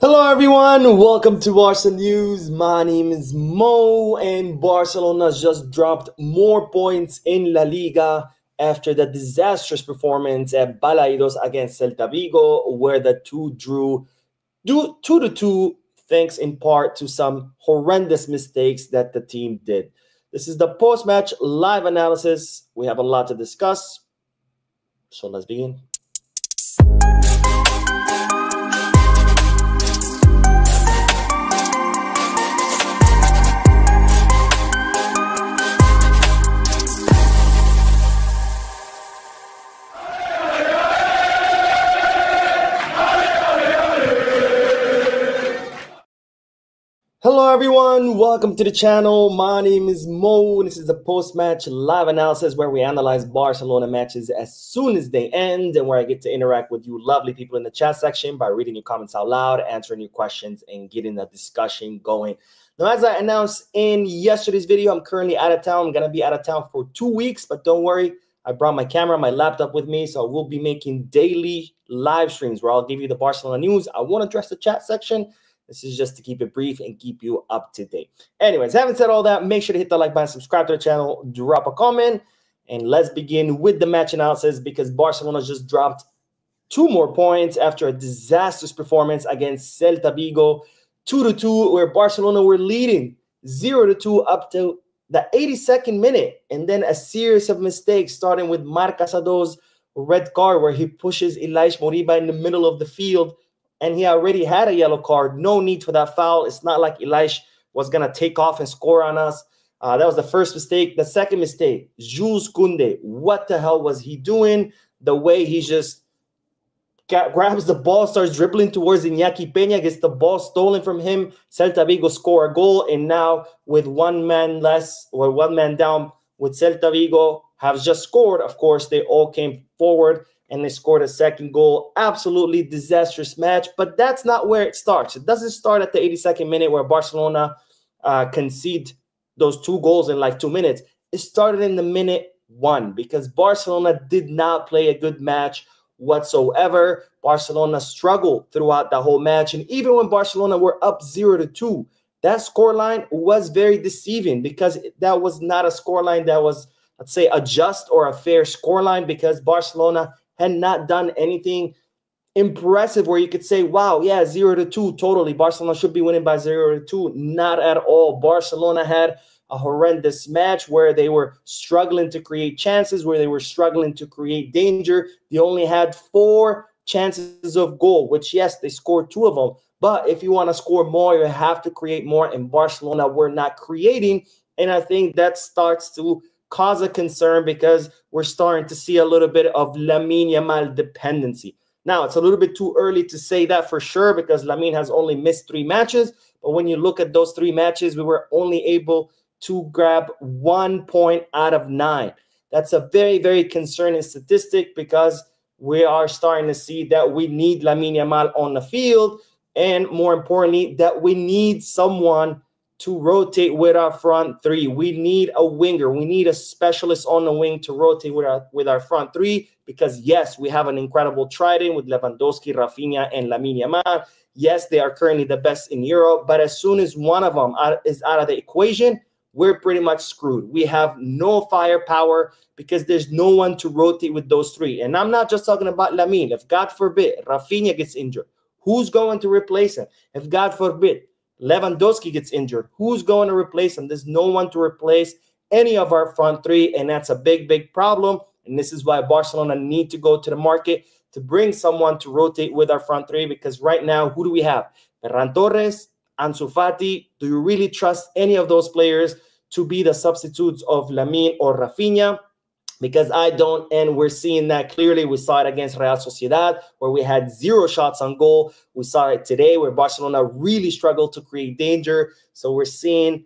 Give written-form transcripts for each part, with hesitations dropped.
Hello everyone, welcome to Barca News. My name is Mo, and Barcelona just dropped more points in La Liga after the disastrous performance at Balaidos against Celta Vigo, where the two drew 2-2, thanks in part to some horrendous mistakes that the team did. This is the post-match live analysis. We have a lot to discuss, so let's begin. Hello everyone, welcome to the channel. My name is Mo, and this is the post-match live analysis where we analyze Barcelona matches as soon as they end, and where I get to interact with you lovely people in the chat section by reading your comments out loud, answering your questions, and getting the discussion going. Now, as I announced in yesterday's video, I'm currently out of town. I'm going to be out of town for 2 weeks, but don't worry. I brought my camera, my laptop with me, so we'll be making daily live streams where I'll give you the Barcelona news. I won't address the chat section. This is just to keep it brief and keep you up to date. Anyways, having said all that, make sure to hit the like button, subscribe to the channel, drop a comment, and let's begin with the match analysis, because Barcelona just dropped 2 more points after a disastrous performance against Celta Vigo, 2-2, where Barcelona were leading 0-2 up to the 82nd minute, and then a series of mistakes, starting with Marc Casado's red card, where he pushes Ilaish Moriba in the middle of the field, and he already had a yellow card. No need for that foul. It's not like Ilaish was going to take off and score on us. That was the first mistake. The second mistake, Jules Koundé. What the hell was he doing? The way he just grabs the ball, starts dribbling towards Iñaki Peña, gets the ball stolen from him. Celta Vigo score a goal, and now with one man less, or one man down, with Celta Vigo have just scored. Of course, they all came forward and they scored a second goal. Absolutely disastrous match, but that's not where it starts. It doesn't start at the 82nd minute where Barcelona concede those 2 goals in like 2 minutes. It started in the minute 1, because Barcelona did not play a good match whatsoever. Barcelona struggled throughout the whole match, and even when Barcelona were up 0-2, that scoreline was very deceiving, because that was not a scoreline that was, let's say, a just or a fair scoreline, because Barcelona had not done anything impressive where you could say, wow, yeah, 0-2, totally, Barcelona should be winning by 0-2. Not at all. Barcelona had a horrendous match where they were struggling to create chances, where they were struggling to create danger. They only had 4 chances of goal, which, yes, they scored 2 of them. But if you want to score more, you have to create more, and Barcelona were not creating. And I think that starts to cause a concern, because we're starting to see a little bit of Lamine Yamal dependency. Now, it's a little bit too early to say that for sure, because Lamine has only missed 3 matches. But when you look at those 3 matches, we were only able to grab 1 point out of 9. That's a very, very concerning statistic, because we are starting to see that we need Lamine Yamal on the field, and more importantly, that we need someone to rotate with our front 3. We need a winger. We need a specialist on the wing to rotate with our front 3, because, yes, we have an incredible trident with Lewandowski, Rafinha, and Lamine Yamal. Yes, they are currently the best in Europe, but as soon as one of them is out of the equation, we're pretty much screwed. We have no firepower, because there's no one to rotate with those 3. And I'm not just talking about Lamine. If, God forbid, Rafinha gets injured, who's going to replace him? If, God forbid, Lewandowski gets injured, who's going to replace him? There's no one to replace any of our front 3, and that's a big, big problem. And this is why Barcelona need to go to the market to bring someone to rotate with our front 3, because right now, who do we have? Ferran Torres, Ansu Fati. Do you really trust any of those players to be the substitutes of Lamine or Rafinha? Because I don't, and we're seeing that clearly. We saw it against Real Sociedad, where we had 0 shots on goal. We saw it today, where Barcelona really struggled to create danger. So we're seeing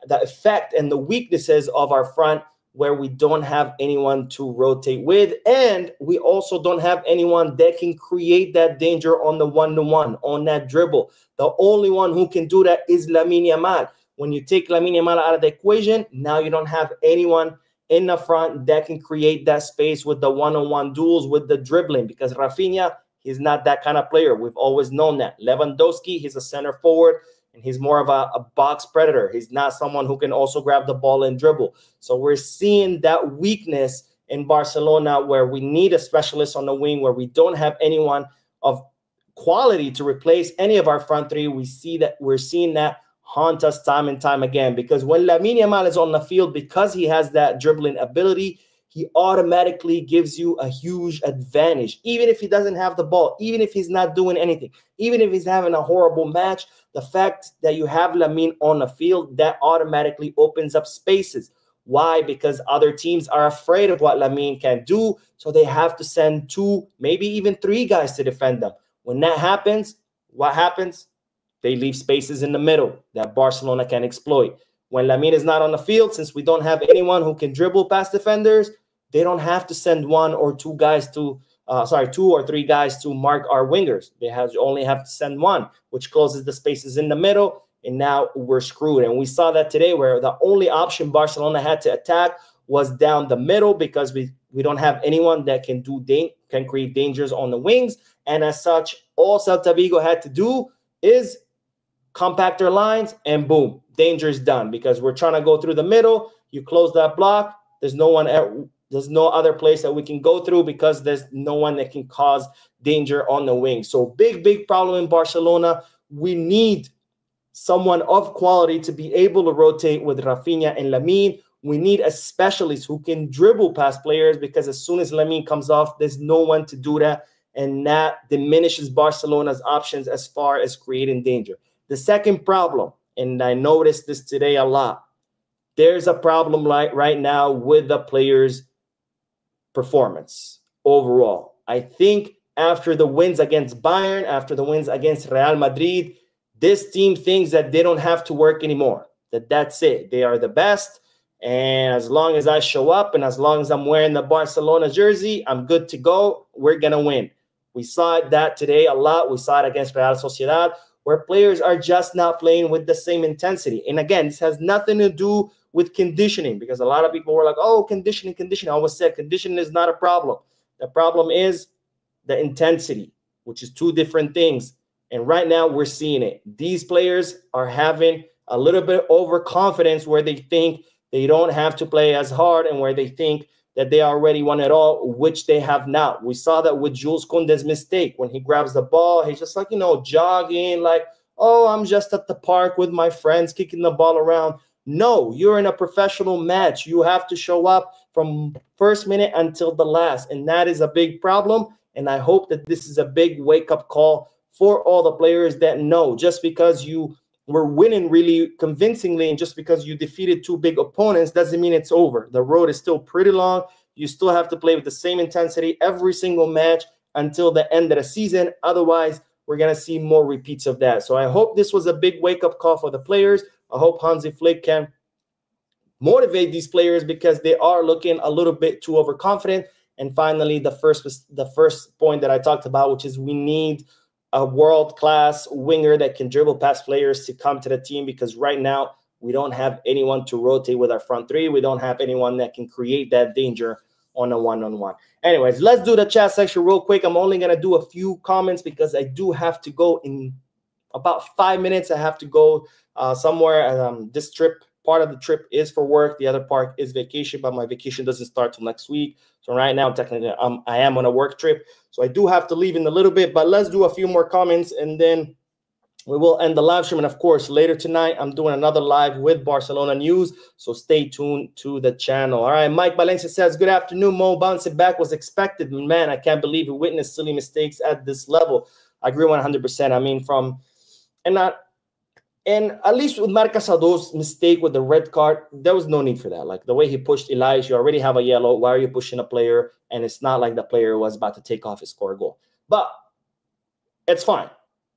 the effect and the weaknesses of our front, where we don't have anyone to rotate with, and we also don't have anyone that can create that danger on the one-to-one, on that dribble. The only one who can do that is Lamine Yamal. When you take Lamine Yamal out of the equation, now you don't have anyone in the front that can create that space with the one-on-one duels, with the dribbling, because Rafinha, He's not that kind of player. We've always known that. Lewandowski, he's a center forward, and he's more of a box predator. He's not someone who can also grab the ball and dribble. So we're seeing that weakness in Barcelona where we need a specialist on the wing, where we don't have anyone of quality to replace any of our front three. We're seeing that haunt us time and time again, because when Lamine Yamal is on the field, because he has that dribbling ability, he automatically gives you a huge advantage. Even if he doesn't have the ball, even if he's not doing anything, even if he's having a horrible match, the fact that you have Lamine on the field, that automatically opens up spaces. Why? Because other teams are afraid of what Lamine can do, so they have to send 2, maybe even 3 guys to defend them. When that happens, what happens? They leave spaces in the middle that Barcelona can exploit. When Lamine is not on the field, since we don't have anyone who can dribble past defenders, they don't have to send 1 or 2 guys to, 2 or 3 guys to mark our wingers. They only have to send 1, which closes the spaces in the middle, and now we're screwed. And we saw that today, where the only option Barcelona had to attack was down the middle, because we don't have anyone that can create dangers on the wings. And as such, all Celta Vigo had to do is compact their lines, and boom, danger is done, because we're trying to go through the middle. You close that block, there's no other place that we can go through, because there's no one that can cause danger on the wing. So big problem in Barcelona. We need someone of quality to be able to rotate with Rafinha and Lamine. We need a specialist who can dribble past players, because as soon as Lamine comes off, there's no one to do that, and that diminishes Barcelona's options as far as creating danger. The second problem, and I noticed this today a lot, there's a problem right now with the players' performance overall. I think after the wins against Bayern, after the wins against Real Madrid, this team thinks that they don't have to work anymore, that's it. They are the best, and as long as I show up and as long as I'm wearing the Barcelona jersey, I'm good to go. We're going to win. We saw that today a lot. We saw it against Real Sociedad, where players are just not playing with the same intensity. And again, this has nothing to do with conditioning, because a lot of people were like, oh, conditioning. I always said conditioning is not a problem. The problem is the intensity, which is 2 different things. And right now we're seeing it. These players are having a little bit of overconfidence, where they think they don't have to play as hard, and where they think that they already won it all, which they have not. We saw that with Jules Koundé's mistake. When he grabs the ball, he's just like, jogging, like, oh, I'm just at the park with my friends kicking the ball around. No, you're in a professional match. You have to show up from first minute until the last, and that is a big problem. And I hope that this is a big wake-up call for all the players that know, just because you were winning really convincingly and just because you defeated 2 big opponents doesn't mean it's over. The road is still pretty long. You still have to play with the same intensity every single match until the end of the season. Otherwise, we're going to see more repeats of that. So I hope this was a big wake-up call for the players. I hope Hansi Flick can motivate these players, because they are looking a little bit too overconfident. And finally, the first point that I talked about, which is we need a world-class winger that can dribble past players to come to the team, because right now we don't have anyone to rotate with our front three. We don't have anyone that can create that danger on a one-on-one. Anyways, let's do the chat section real quick. I'm only going to do a few comments because I do have to go in about 5 minutes. I have to go somewhere. This trip, part of the trip is for work. The other part is vacation, but my vacation doesn't start till next week. So right now, technically, I am on a work trip. So I do have to leave in a little bit, but let's do a few more comments and then we will end the live stream. And of course, later tonight, I'm doing another live with Barcelona news. So stay tuned to the channel. All right. Mike Valencia says, good afternoon, Mo. Bouncing back was expected. Man, I can't believe we witnessed silly mistakes at this level. I agree 100%. I mean, and at least with Marc Casado's mistake with the red card, there was no need for that. Like the way he pushed Elias, you already have a yellow. Why are you pushing a player? And it's not like the player was about to take off his score goal. But it's fine,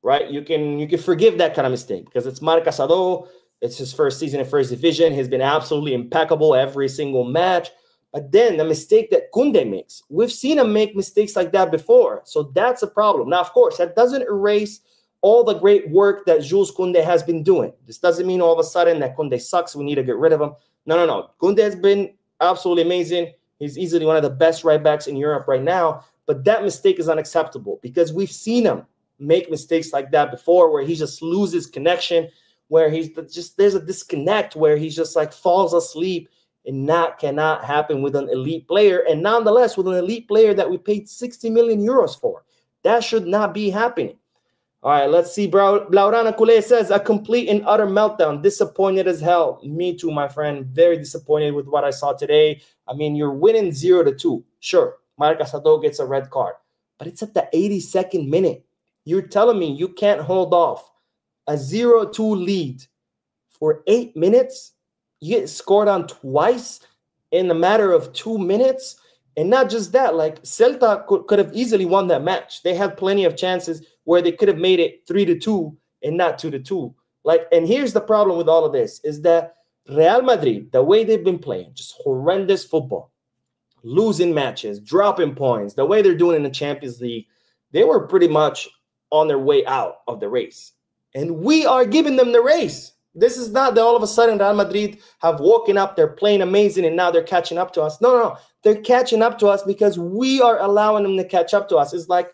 right? You can forgive that kind of mistake because it's Marc Casado. It's his first season in first division. He's been absolutely impeccable every single match. But then the mistake that Koundé makes, we've seen him make mistakes like that before. So that's a problem. Now, of course, that doesn't erase all the great work that Jules Koundé has been doing. This doesn't mean all of a sudden that Koundé sucks. We need to get rid of him. No. Koundé has been absolutely amazing. He's easily one of the best right backs in Europe right now. But that mistake is unacceptable because we've seen him make mistakes like that before where he just loses connection, where he's just, there's a disconnect where he's just like falls asleep, and that cannot happen with an elite player. And nonetheless, with an elite player that we paid 60 million euros for, that should not be happening. All right, let's see. Blaurana Kule says, a complete and utter meltdown. Disappointed as hell. Me too, my friend. Very disappointed with what I saw today. I mean, you're winning 0-2. Sure, Marc Casado gets a red card, but it's at the 82nd minute. You're telling me you can't hold off a 0-2 lead for 8 minutes? You get scored on twice in a matter of 2 minutes. And not just that, like Celta could have easily won that match. They had plenty of chances where they could have made it 3-2 and not 2-2. Like, and here's the problem with all of this is that Real Madrid, the way they've been playing, just horrendous football, losing matches, dropping points, the way they're doing in the Champions League, they were pretty much on their way out of the race. And we are giving them the race. This is not that all of a sudden Real Madrid have woken up, they're playing amazing, and now they're catching up to us. No. They're catching up to us because we are allowing them to catch up to us. It's like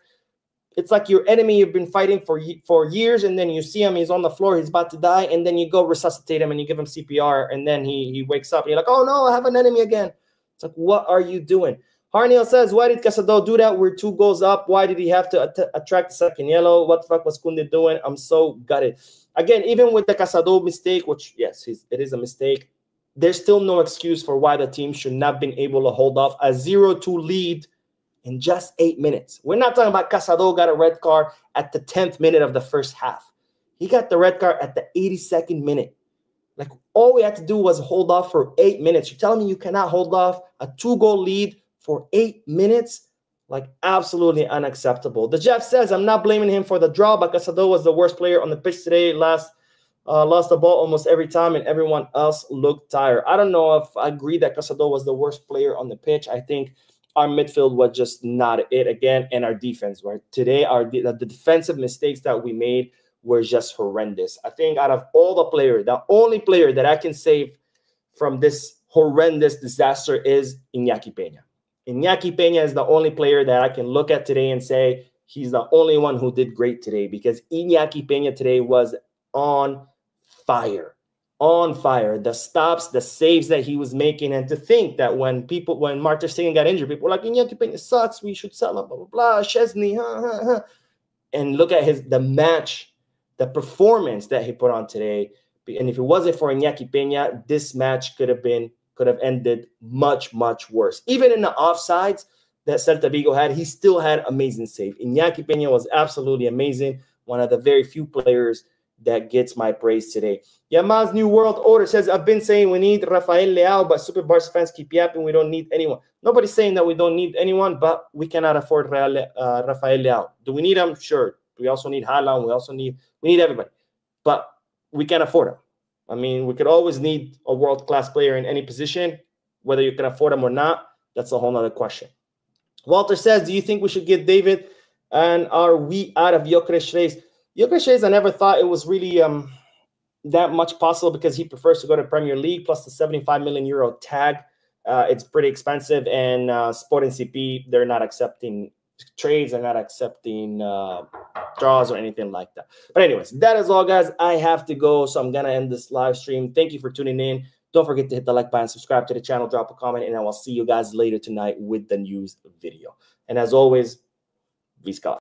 your enemy you've been fighting for years, and then you see him, he's on the floor, he's about to die, and then you go resuscitate him and you give him CPR, and then he wakes up and you're like, oh no, I have an enemy again. It's like, what are you doing? Harniel says, why did Casado do that? We're 2 goals up. Why did he have to attract the second yellow? What the fuck was Koundé doing? I'm so gutted. Again, even with the Casado mistake, which, yes, it is a mistake, there's still no excuse for why the team should not have been able to hold off a 0-2 lead in just 8 minutes. We're not talking about Casado got a red card at the 10th minute of the first half. He got the red card at the 82nd minute. Like, all we had to do was hold off for 8 minutes. You're telling me you cannot hold off a 2-goal lead for 8 minutes? Like, absolutely unacceptable. The Jeff says, I'm not blaming him for the draw, but Casado was the worst player on the pitch today. Lost the ball almost every time, and everyone else looked tired. I don't know if I agree that Casado was the worst player on the pitch. I think our midfield was just not it again, and our defense, right? Today, the defensive mistakes that we made were just horrendous. I think out of all the players, the only player that I can save from this horrendous disaster is Iñaki Peña. Iñaki Peña is the only player that I can look at today and say he's the only one who did great today, because Iñaki Peña today was on fire. On fire. The stops, the saves that he was making, and to think that when Mark ter Stegen got injured, people were like, Iñaki Peña sucks, we should sell him, blah, blah, blah, Chesney, And look at the match, the performance that he put on today. And if it wasn't for Iñaki Peña, this match could have ended much, much worse. Even in the offsides that Celta Vigo had, he still had amazing save. Iñaki Peña was absolutely amazing. One of the very few players that gets my praise today. Yamaz New World Order says, I've been saying we need Rafael Leao, but Super Barca fans keep yapping we don't need anyone. Nobody's saying that we don't need anyone, but we cannot afford Rafael Leao. Do we need him? Sure. We also need Haaland. We need everybody. But we can't afford him. I mean, we could always need a world-class player in any position. Whether you can afford him or not, that's a whole other question. Walter says, do you think we should get David, and are we out of Gyökeres race? Gyökeres race, I never thought it was really that much possible, because he prefers to go to Premier League, plus the 75 million euro tag. It's pretty expensive, and Sporting CP, they're not accepting trades, they're not accepting draws or anything like that. But anyways, that is all, guys. I have to go, so I'm gonna end this live stream. Thank you for tuning in. Don't forget to hit the like button, subscribe to the channel, drop a comment, and I will see you guys later tonight with the news video. And as always, Visca.